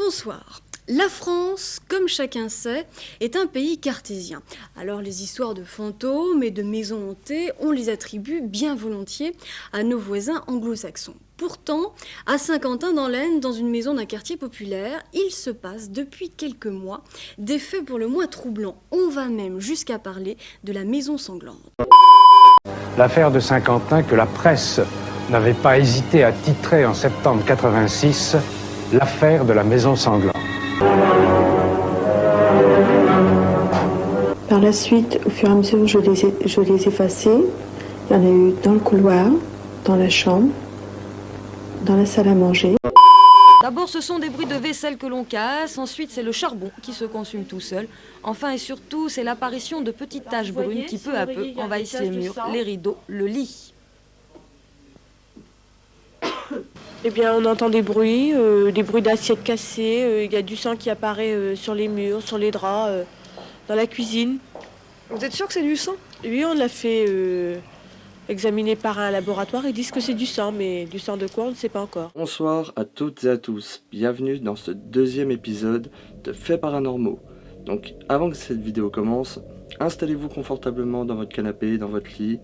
Bonsoir. La France, comme chacun sait, est un pays cartésien. Alors les histoires de fantômes et de maisons hantées, on les attribue bien volontiers à nos voisins anglo-saxons. Pourtant, à Saint-Quentin dans l'Aisne, dans une maison d'un quartier populaire, il se passe depuis quelques mois des faits pour le moins troublants. On va même jusqu'à parler de la maison sanglante. L'affaire de Saint-Quentin que la presse n'avait pas hésité à titrer en septembre 86, l'affaire de la maison sanglante. Par la suite, au fur et à mesure, je les effaçais. Il y en a eu dans le couloir, dans la chambre, dans la salle à manger. D'abord, ce sont des bruits de vaisselle que l'on casse, ensuite c'est le charbon qui se consume tout seul. Enfin et surtout, c'est l'apparition de petites taches brunes qui peu à peu envahissent les murs, les rideaux, le lit. Eh bien, on entend des bruits d'assiettes cassées, il y a du sang qui apparaît sur les murs, sur les draps, dans la cuisine. Vous êtes sûr que c'est du sang? Oui, on l'a fait examiner par un laboratoire, ils disent que c'est du sang, mais du sang de quoi, on ne sait pas encore. Bonsoir à toutes et à tous, bienvenue dans ce deuxième épisode de Faits Paranormaux. Donc, avant que cette vidéo commence, installez-vous confortablement dans votre canapé, dans votre lit.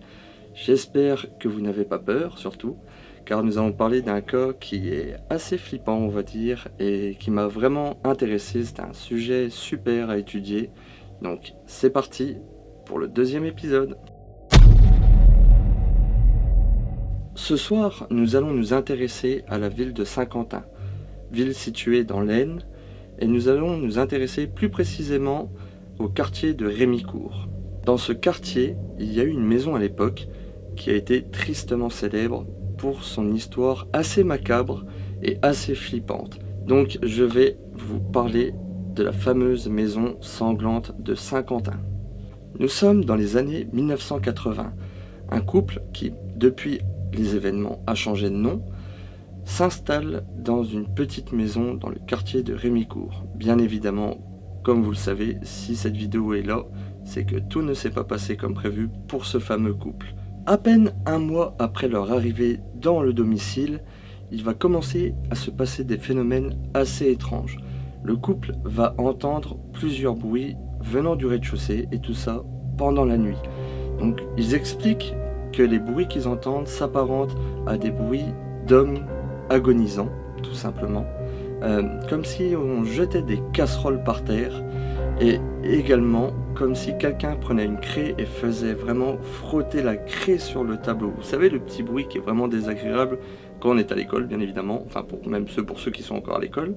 J'espère que vous n'avez pas peur, surtout, car nous allons parler d'un cas qui est assez flippant, on va dire, et qui m'a vraiment intéressé. C'est un sujet super à étudier. Donc, c'est parti pour le deuxième épisode. Ce soir, nous allons nous intéresser à la ville de Saint-Quentin, ville située dans l'Aisne, et nous allons nous intéresser plus précisément au quartier de Rémicourt. Dans ce quartier, il y a eu une maison à l'époque qui a été tristement célèbre pour son histoire assez macabre et assez flippante. Donc je vais vous parler de la fameuse maison sanglante de Saint-Quentin. Nous sommes dans les années 1980. Un couple qui, depuis les événements, a changé de nom, s'installe dans une petite maison dans le quartier de Rémicourt. Bien évidemment, comme vous le savez, si cette vidéo est là, c'est que tout ne s'est pas passé comme prévu pour ce fameux couple. À peine un mois après leur arrivée dans le domicile, il va commencer à se passer des phénomènes assez étranges. Le couple va entendre plusieurs bruits venant du rez-de-chaussée et tout ça pendant la nuit. Donc ils expliquent que les bruits qu'ils entendent s'apparentent à des bruits d'hommes agonisants, tout simplement. Comme si on jetait des casseroles par terre, et également comme si quelqu'un prenait une craie et faisait vraiment frotter la craie sur le tableau. Vous savez, le petit bruit qui est vraiment désagréable quand on est à l'école, bien évidemment, enfin pour ceux qui sont encore à l'école.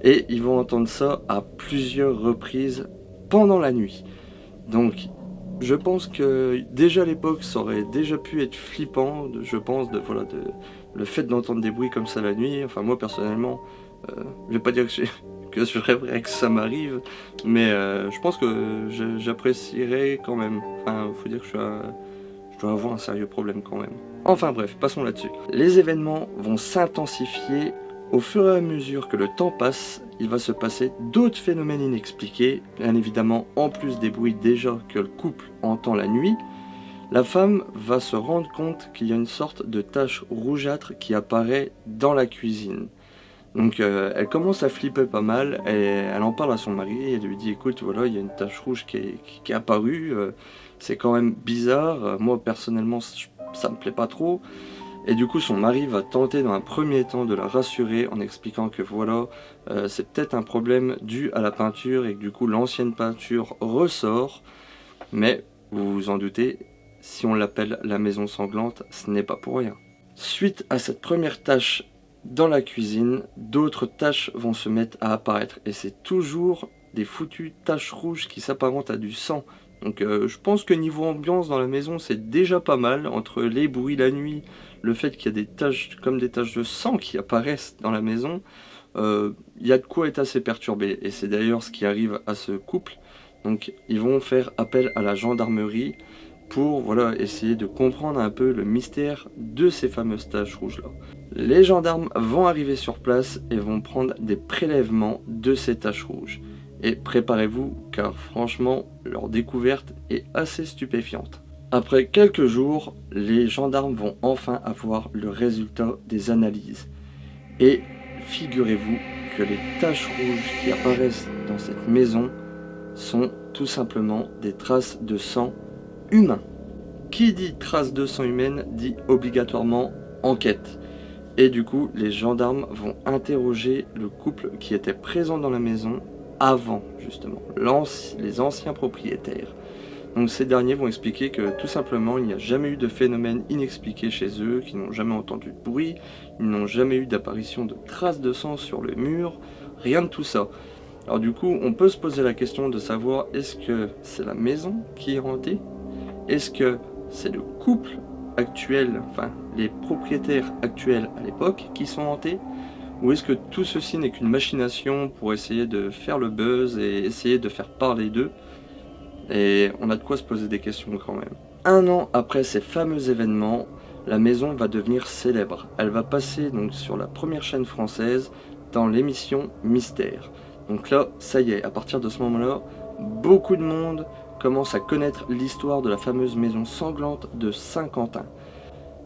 Et ils vont entendre ça à plusieurs reprises pendant la nuit. Donc je pense que déjà à l'époque ça aurait déjà pu être flippant, je pense, le fait d'entendre des bruits comme ça la nuit. Enfin moi personnellement, je vais pas dire que je rêverais que ça m'arrive, mais je pense que j'apprécierais quand même. Enfin, faut dire que je dois avoir un sérieux problème quand même. Enfin bref, passons là-dessus. Les événements vont s'intensifier. Au fur et à mesure que le temps passe, il va se passer d'autres phénomènes inexpliqués. Bien évidemment, en plus des bruits déjà que le couple entend la nuit, la femme va se rendre compte qu'il y a une sorte de tache rougeâtre qui apparaît dans la cuisine. Donc elle commence à flipper pas mal et elle en parle à son mari et elle lui dit écoute, voilà, il y a une tache rouge qui est apparue, c'est quand même bizarre, moi personnellement ça me plaît pas trop. Et du coup son mari va tenter dans un premier temps de la rassurer en expliquant que voilà, c'est peut-être un problème dû à la peinture et que du coup l'ancienne peinture ressort, mais vous vous en doutez, si on l'appelle la maison sanglante, ce n'est pas pour rien. Suite à cette première tache dans la cuisine, d'autres taches vont se mettre à apparaître et c'est toujours des foutues taches rouges qui s'apparentent à du sang. Donc je pense que niveau ambiance dans la maison c'est déjà pas mal, entre les bruits la nuit, le fait qu'il y a des taches comme des taches de sang qui apparaissent dans la maison, il y a de quoi être assez perturbé et c'est d'ailleurs ce qui arrive à ce couple. Donc ils vont faire appel à la gendarmerie pour essayer de comprendre un peu le mystère de ces fameuses taches rouges là. Les gendarmes vont arriver sur place et vont prendre des prélèvements de ces taches rouges. Et préparez-vous car franchement leur découverte est assez stupéfiante. Après quelques jours, les gendarmes vont enfin avoir le résultat des analyses. Et figurez-vous que les taches rouges qui apparaissent dans cette maison sont tout simplement des traces de sang humain. Qui dit traces de sang humaine dit obligatoirement enquête. Et du coup, les gendarmes vont interroger le couple qui était présent dans la maison avant, justement, les anciens propriétaires. Donc ces derniers vont expliquer que tout simplement, il n'y a jamais eu de phénomène inexpliqué chez eux, qu'ils n'ont jamais entendu de bruit, ils n'ont jamais eu d'apparition de traces de sang sur le mur, rien de tout ça. Alors du coup, on peut se poser la question de savoir, est-ce que c'est la maison qui est hantée? Est-ce que c'est le couple actuel, enfin les propriétaires actuels à l'époque qui sont hantés? Ou est-ce que tout ceci n'est qu'une machination pour essayer de faire le buzz et essayer de faire parler d'eux? Et on a de quoi se poser des questions quand même. 1 an après ces fameux événements, la maison va devenir célèbre. Elle va passer donc sur la première chaîne française dans l'émission Mystère. Donc là, ça y est, à partir de ce moment-là, beaucoup de monde commence à connaître l'histoire de la fameuse maison sanglante de Saint-Quentin.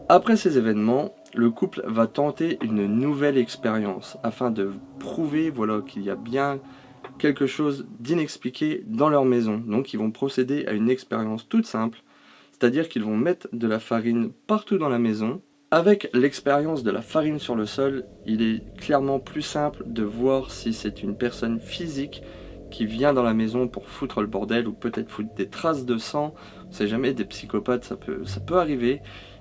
Après ces événements, le couple va tenter une nouvelle expérience afin de prouver qu'il y a bien quelque chose d'inexpliqué dans leur maison. Donc ils vont procéder à une expérience toute simple, c'est-à-dire qu'ils vont mettre de la farine partout dans la maison. Avec l'expérience de la farine sur le sol, il est clairement plus simple de voir si c'est une personne physique qui vient dans la maison pour foutre le bordel ou peut-être foutre des traces de sang. On sait jamais, des psychopathes, ça peut arriver.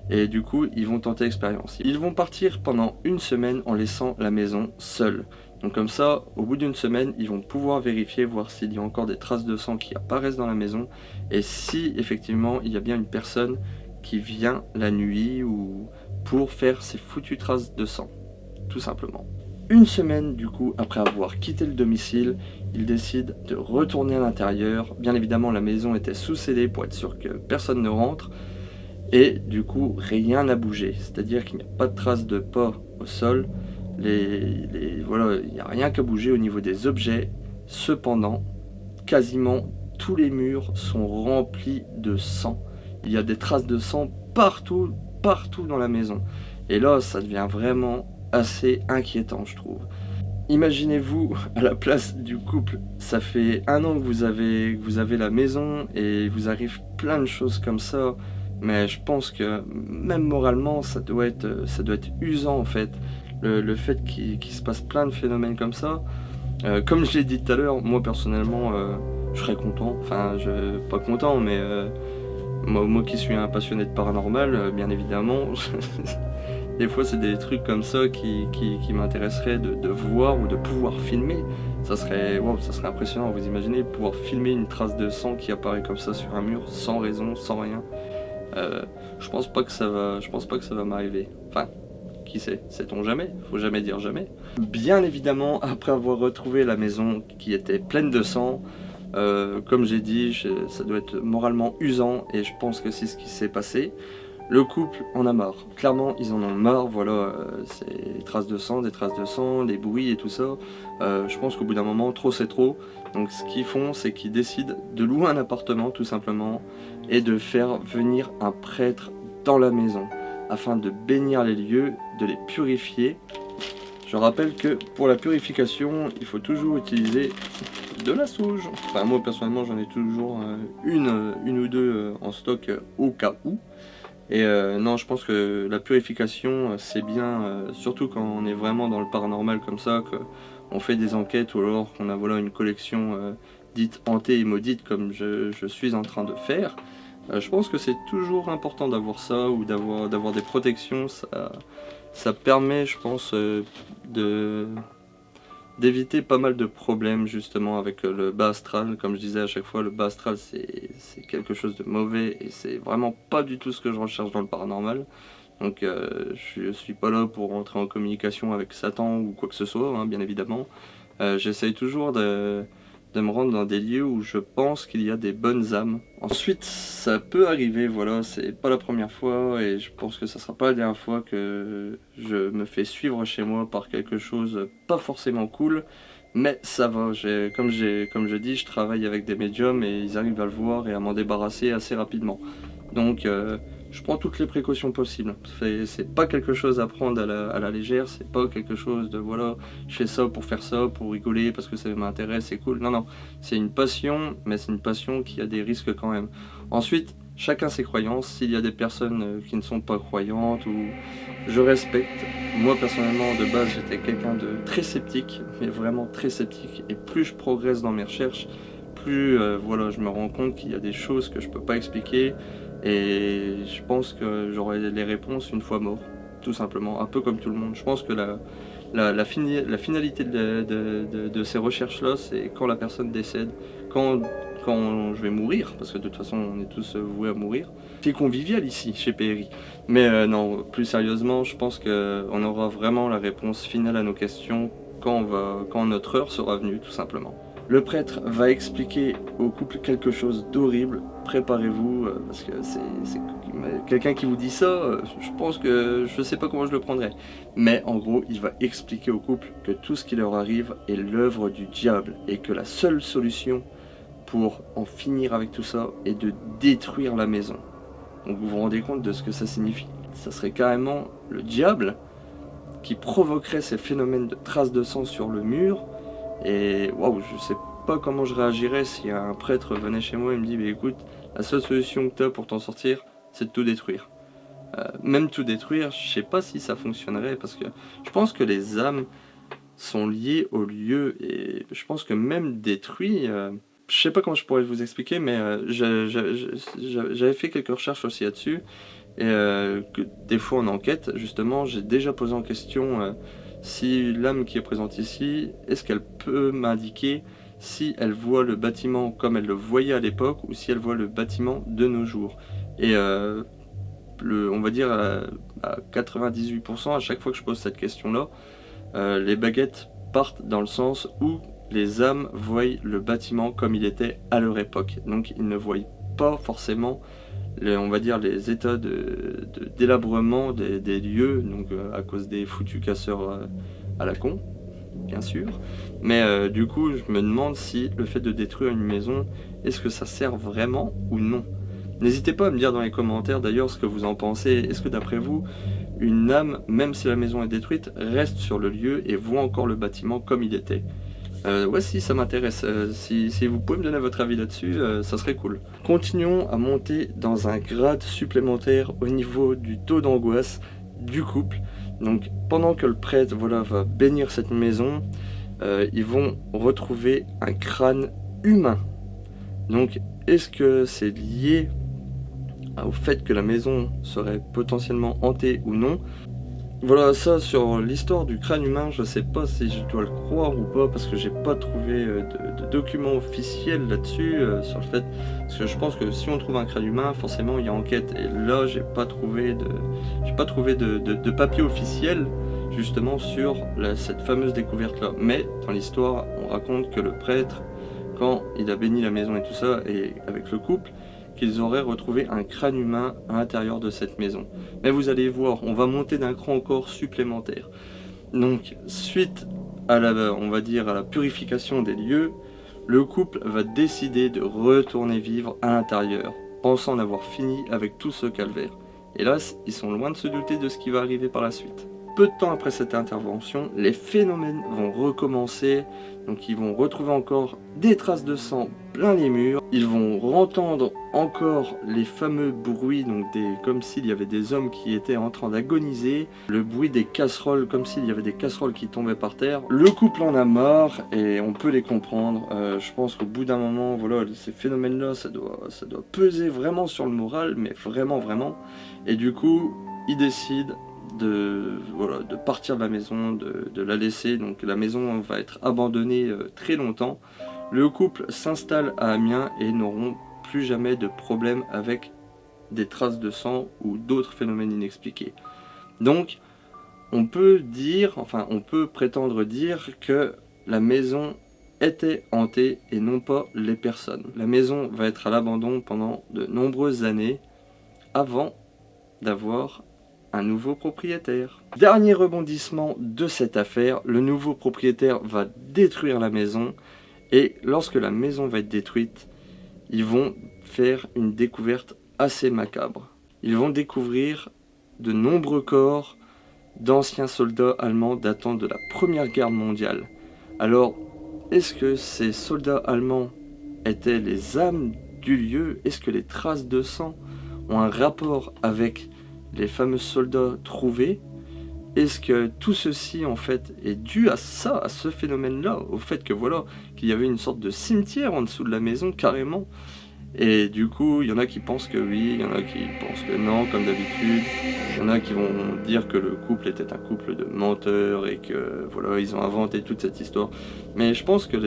Et du coup, ils vont tenter l'expérience. Ils vont partir pendant 1 semaine en laissant la maison seule. Donc comme ça, au bout d'1 semaine, ils vont pouvoir vérifier, voir s'il y a encore des traces de sang qui apparaissent dans la maison. Et si effectivement, il y a bien une personne qui vient la nuit ou pour faire ces foutues traces de sang. Tout simplement. 1 semaine du coup, après avoir quitté le domicile, ils décident de retourner à l'intérieur. Bien évidemment, la maison était sous scellée pour être sûr que personne ne rentre. Et du coup, rien n'a bougé. C'est-à-dire qu'il n'y a pas de traces de pas au sol. Voilà, il n'y a rien qu'à bouger au niveau des objets. Cependant, quasiment tous les murs sont remplis de sang. Il y a des traces de sang partout dans la maison. Et là, ça devient vraiment assez inquiétant, je trouve. Imaginez-vous à la place du couple, ça fait 1 an que vous avez la maison et il vous arrive plein de choses comme ça. Mais je pense que même moralement, ça doit être usant en fait. Le fait qu'il se passe plein de phénomènes comme ça. Comme je l'ai dit tout à l'heure, moi personnellement, je serais content. Enfin, pas content, mais moi qui suis un passionné de paranormal, bien évidemment, des fois c'est des trucs comme ça qui m'intéresseraient de voir ou de pouvoir filmer. Ça serait impressionnant, vous imaginez, pouvoir filmer une trace de sang qui apparaît comme ça sur un mur, sans raison, sans rien. Je pense pas que ça va m'arriver. Enfin, qui sait, sait-on jamais, faut jamais dire jamais. Bien évidemment, après avoir retrouvé la maison qui était pleine de sang, comme j'ai dit, ça doit être moralement usant et je pense que c'est ce qui s'est passé. Le couple en a marre. Clairement, ils en ont marre. Voilà, c'est des traces de sang, les bruits et tout ça. Je pense qu'au bout d'un moment, trop c'est trop. Donc ce qu'ils font, c'est qu'ils décident de louer un appartement tout simplement et de faire venir un prêtre dans la maison afin de bénir les lieux, de les purifier. Je rappelle que pour la purification, il faut toujours utiliser de la sauge. Enfin, moi personnellement, j'en ai toujours une ou deux en stock au cas où. Et non, je pense que la purification, c'est bien, surtout quand on est vraiment dans le paranormal comme ça, qu'on fait des enquêtes ou alors qu'on a une collection dite hantée et maudite comme je suis en train de faire. Je pense que c'est toujours important d'avoir ça ou d'avoir des protections. Ça permet, je pense, d'éviter pas mal de problèmes justement avec le bas astral. Comme je disais à chaque fois, le bas astral c'est quelque chose de mauvais et c'est vraiment pas du tout ce que je recherche dans le paranormal. Donc je suis pas là pour rentrer en communication avec Satan ou quoi que ce soit, hein, bien évidemment. J'essaye toujours de me rendre dans des lieux où je pense qu'il y a des bonnes âmes. Ensuite, ça peut arriver, voilà, c'est pas la première fois et je pense que ça sera pas la dernière fois que je me fais suivre chez moi par quelque chose pas forcément cool, mais ça va. Comme je dis, je travaille avec des médiums et ils arrivent à le voir et à m'en débarrasser assez rapidement. Donc je prends toutes les précautions possibles. C'est pas quelque chose à prendre à la légère, c'est pas quelque chose de voilà, je fais ça pour rigoler, parce que ça m'intéresse, c'est cool. Non, c'est une passion, mais c'est une passion qui a des risques quand même. Ensuite, chacun ses croyances. S'il y a des personnes qui ne sont pas croyantes, ou je respecte. Moi personnellement, de base, j'étais quelqu'un de très sceptique, mais vraiment très sceptique. Et plus je progresse dans mes recherches, plus voilà, je me rends compte qu'il y a des choses que je peux pas expliquer. Et je pense que j'aurai les réponses une fois mort, tout simplement, un peu comme tout le monde. Je pense que la finalité de ces recherches-là, c'est quand la personne décède, quand je vais mourir, parce que de toute façon on est tous voués à mourir. C'est convivial ici, chez PRI. Mais non, plus sérieusement, je pense qu'on aura vraiment la réponse finale à nos questions quand notre heure sera venue, tout simplement. Le prêtre va expliquer au couple quelque chose d'horrible. Préparez-vous, parce que c'est quelqu'un qui vous dit ça, je pense que je ne sais pas comment je le prendrai. Mais en gros, il va expliquer au couple que tout ce qui leur arrive est l'œuvre du diable et que la seule solution pour en finir avec tout ça est de détruire la maison. Donc vous vous rendez compte de ce que ça signifie? Ça serait carrément le diable qui provoquerait ces phénomènes de traces de sang sur le mur. Et waouh, je sais pas comment je réagirais si un prêtre venait chez moi et me dit écoute, la seule solution que tu as pour t'en sortir, c'est de tout détruire. Même tout détruire, je sais pas si ça fonctionnerait, parce que je pense que les âmes sont liées au lieu, et je pense que même détruit, je sais pas comment je pourrais vous expliquer, mais j'avais fait quelques recherches aussi là-dessus, et que des fois en enquête, justement, j'ai déjà posé en question si l'âme qui est présente ici, est-ce qu'elle peut m'indiquer si elle voit le bâtiment comme elle le voyait à l'époque, ou si elle voit le bâtiment de nos jours. Et on va dire à 98%, à chaque fois que je pose cette question-là, les baguettes partent dans le sens où les âmes voient le bâtiment comme il était à leur époque. Donc ils ne voient pas forcément on va dire les états de délabrement des lieux, donc à cause des foutus casseurs à la con, bien sûr. Mais du coup, je me demande si le fait de détruire une maison, est-ce que ça sert vraiment ou non? N'hésitez pas à me dire dans les commentaires d'ailleurs ce que vous en pensez. Est-ce que d'après vous, une âme, même si la maison est détruite, reste sur le lieu et voit encore le bâtiment comme il était? Ouais, si ça m'intéresse, si vous pouvez me donner votre avis là-dessus, ça serait cool. Continuons à monter dans un grade supplémentaire au niveau du taux d'angoisse du couple. Donc pendant que le prêtre va bénir cette maison, ils vont retrouver un crâne humain. Donc est-ce que c'est lié au fait que la maison serait potentiellement hantée ou non? Voilà, ça sur l'histoire du crâne humain, je sais pas si je dois le croire ou pas, parce que j'ai pas trouvé de documents officiels là-dessus, sur le fait, parce que je pense que si on trouve un crâne humain, forcément il y a enquête, et là j'ai pas trouvé de papier officiel justement sur cette fameuse découverte-là. Mais dans l'histoire, on raconte que le prêtre, quand il a béni la maison et tout ça, et avec le couple, qu'ils auraient retrouvé un crâne humain à l'intérieur de cette maison. Mais vous allez voir, on va monter d'un cran encore supplémentaire. Donc, suite à on va dire, à la purification des lieux, le couple va décider de retourner vivre à l'intérieur, pensant en avoir fini avec tout ce calvaire. Hélas, ils sont loin de se douter de ce qui va arriver par la suite. Peu de temps après cette intervention, les phénomènes vont recommencer, donc ils vont retrouver encore des traces de sang plein les murs, ils vont entendre encore les fameux bruits, donc comme s'il y avait des hommes qui étaient en train d'agoniser, le bruit des casseroles, comme s'il y avait des casseroles qui tombaient par terre. Le couple en a marre et on peut les comprendre. Je pense qu'au bout d'un moment, voilà, ces phénomènes-là, ça doit peser vraiment sur le moral, mais vraiment, vraiment. Et du coup, ils décident de partir de la maison, de la laisser. Donc la maison va être abandonnée très longtemps. Le couple s'installe à Amiens et n'auront plus jamais de problème avec des traces de sang ou d'autres phénomènes inexpliqués. Donc on peut prétendre dire que la maison était hantée et non pas les personnes. La maison va être à l'abandon pendant de nombreuses années avant d'avoir un nouveau propriétaire. Dernier rebondissement de cette affaire, le nouveau propriétaire va détruire la maison et lorsque la maison va être détruite, ils vont faire une découverte assez macabre. ils vont découvrir de nombreux corps d'anciens soldats allemands datant de la Première Guerre mondiale. Alors, est-ce que ces soldats allemands étaient les âmes du lieu? Est-ce que les traces de sang ont un rapport avec les fameux soldats trouvés? Est-ce que tout ceci en fait est dû à ça, à ce phénomène-là, au fait que voilà, qu'il y avait une sorte de cimetière en dessous de la maison carrément? Et du coup, il y en a qui pensent que oui, il y en a qui pensent que non, comme d'habitude. Il y en a qui vont dire que le couple était un couple de menteurs et que voilà, ils ont inventé toute cette histoire. Mais je pense que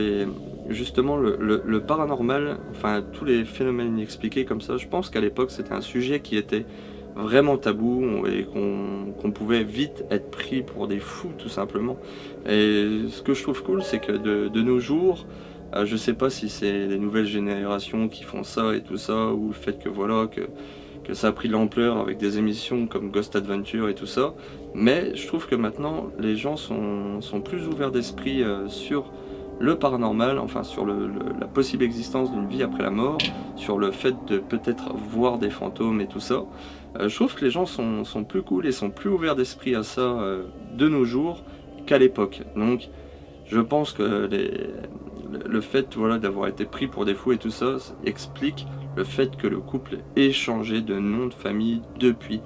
justement le paranormal, enfin tous les phénomènes inexpliqués comme ça, je pense qu'à l'époque c'était un sujet qui était vraiment tabou et qu'on pouvait vite être pris pour des fous tout simplement. Et ce que je trouve cool, c'est que de nos jours, je sais pas si c'est les nouvelles générations qui font ça et tout ça, ou le fait que voilà que ça a pris de l'ampleur avec des émissions comme Ghost Adventure et tout ça, mais je trouve que maintenant les gens sont plus ouverts d'esprit sur le paranormal, enfin sur la possible existence d'une vie après la mort, sur le fait de peut-être voir des fantômes et tout ça. Je trouve que les gens sont plus cool et sont plus ouverts d'esprit à ça de nos jours qu'à l'époque. Donc je pense que le fait voilà, d'avoir été pris pour des fous et tout ça explique le fait que le couple ait changé de nom de famille depuis.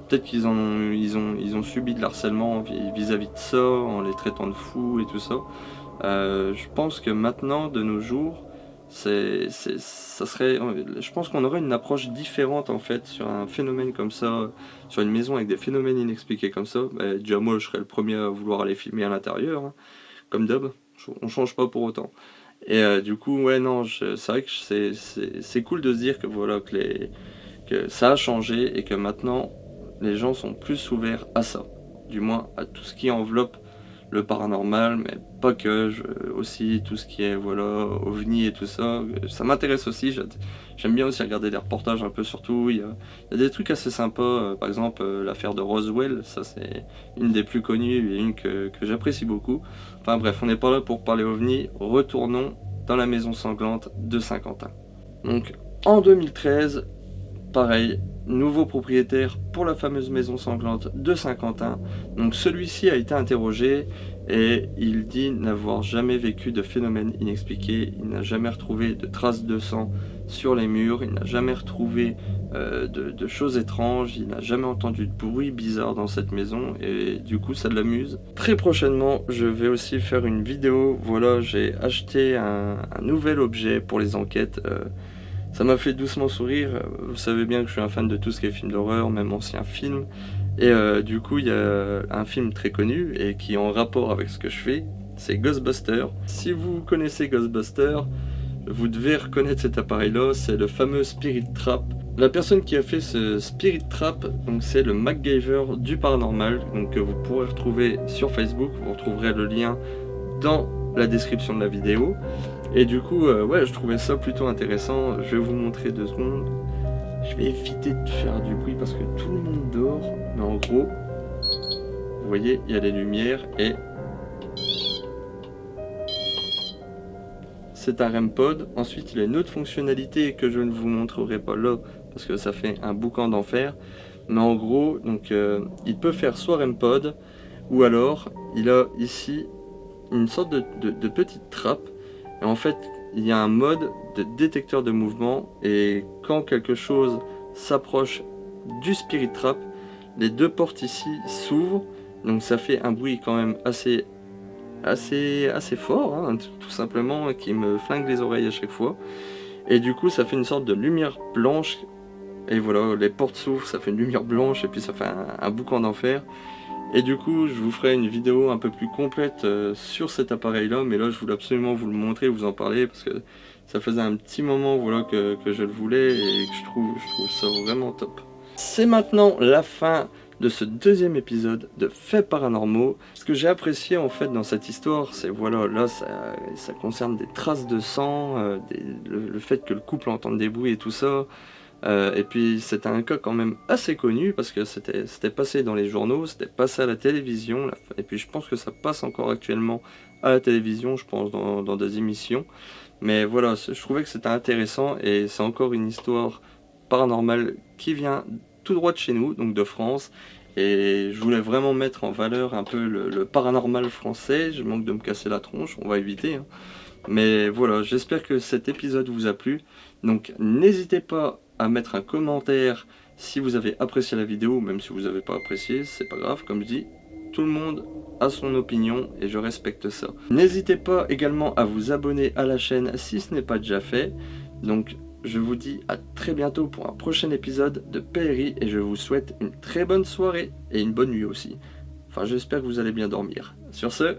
Peut-être qu'ils ont subi de l'harcèlement vis-à-vis de ça, en les traitant de fous et tout ça. Je pense que maintenant, de nos jours, je pense qu'on aurait une approche différente en fait sur un phénomène comme ça, sur une maison avec des phénomènes inexpliqués comme ça. Déjà moi, je serais le premier à vouloir aller filmer à l'intérieur, hein, comme d'hab. On change pas pour autant. Et du coup, ouais, non, c'est vrai que c'est cool de se dire que voilà que ça a changé et que maintenant les gens sont plus ouverts à ça, du moins à tout ce qui enveloppe le paranormal, mais pas que, aussi tout ce qui est voilà ovni et tout ça, ça m'intéresse aussi. J'aime bien aussi regarder des reportages un peu sur tout. Il y a des trucs assez sympas, par exemple l'affaire de Roswell, ça c'est une des plus connues et une que j'apprécie beaucoup. Enfin bref, on n'est pas là pour parler ovni, retournons dans la maison sanglante de Saint-Quentin. Donc en 2013, pareil, nouveau propriétaire pour la fameuse maison sanglante de Saint-Quentin. Donc celui-ci a été interrogé et il dit n'avoir jamais vécu de phénomène inexpliqué. Il n'a jamais retrouvé de traces de sang sur les murs, il n'a jamais retrouvé de choses étranges, il n'a jamais entendu de bruit bizarre dans cette maison et du coup ça l'amuse. Très prochainement, je vais aussi faire une vidéo. Voilà, j'ai acheté un nouvel objet pour les enquêtes. Ça m'a fait doucement sourire. Vous savez bien que je suis un fan de tout ce qui est film d'horreur, même anciens films. Et du coup, il y a un film très connu et qui est en rapport avec ce que je fais, c'est Ghostbusters. Si vous connaissez Ghostbusters, vous devez reconnaître cet appareil-là, c'est le fameux Spirit Trap. La personne qui a fait ce Spirit Trap, donc c'est le MacGyver du paranormal, donc que vous pourrez retrouver sur Facebook. Vous retrouverez le lien dans la description de la vidéo. Et du coup, ouais, je trouvais ça plutôt intéressant. Je vais vous montrer 2 secondes. Je vais éviter de faire du bruit parce que tout le monde dort. Mais en gros, vous voyez, il y a les lumières et c'est un REM pod. Ensuite, il a une autre fonctionnalité que je ne vous montrerai pas là parce que ça fait un boucan d'enfer. Mais en gros, donc, il peut faire soit REM pod ou alors il a ici une sorte de petite trappe. Et en fait, il y a un mode de détecteur de mouvement et quand quelque chose s'approche du Spirit Trap, les 2 portes ici s'ouvrent, donc ça fait un bruit quand même assez fort, hein, tout simplement, qui me flingue les oreilles à chaque fois. Et du coup, ça fait une sorte de lumière blanche. Et voilà, les portes s'ouvrent, ça fait une lumière blanche et puis ça fait un boucan d'enfer. Et du coup, je vous ferai une vidéo un peu plus complète sur cet appareil-là, mais là, je voulais absolument vous le montrer, vous en parler, parce que ça faisait un petit moment voilà, que je le voulais et que je trouve ça vraiment top. C'est maintenant la fin de ce 2e épisode de Faits Paranormaux. Ce que j'ai apprécié en fait dans cette histoire, c'est voilà, là, ça concerne des traces de sang, le fait que le couple entende des bruits et tout ça. Et puis c'était un cas quand même assez connu parce que c'était passé dans les journaux, c'était passé à la télévision, et puis je pense que ça passe encore actuellement à la télévision, je pense dans des émissions. Mais voilà, je trouvais que c'était intéressant et c'est encore une histoire paranormale qui vient tout droit de chez nous, donc de France. Et je voulais vraiment mettre en valeur un peu le paranormal français. Je manque de me casser la tronche, on va éviter. Hein. Mais voilà, j'espère que cet épisode vous a plu. Donc n'hésitez pas à mettre un commentaire si vous avez apprécié la vidéo, même si vous n'avez pas apprécié, c'est pas grave, comme je dis. Tout le monde a son opinion et je respecte ça. N'hésitez pas également à vous abonner à la chaîne si ce n'est pas déjà fait. Donc je vous dis à très bientôt pour un prochain épisode de PRI et je vous souhaite une très bonne soirée et une bonne nuit aussi. Enfin j'espère que vous allez bien dormir. Sur ce...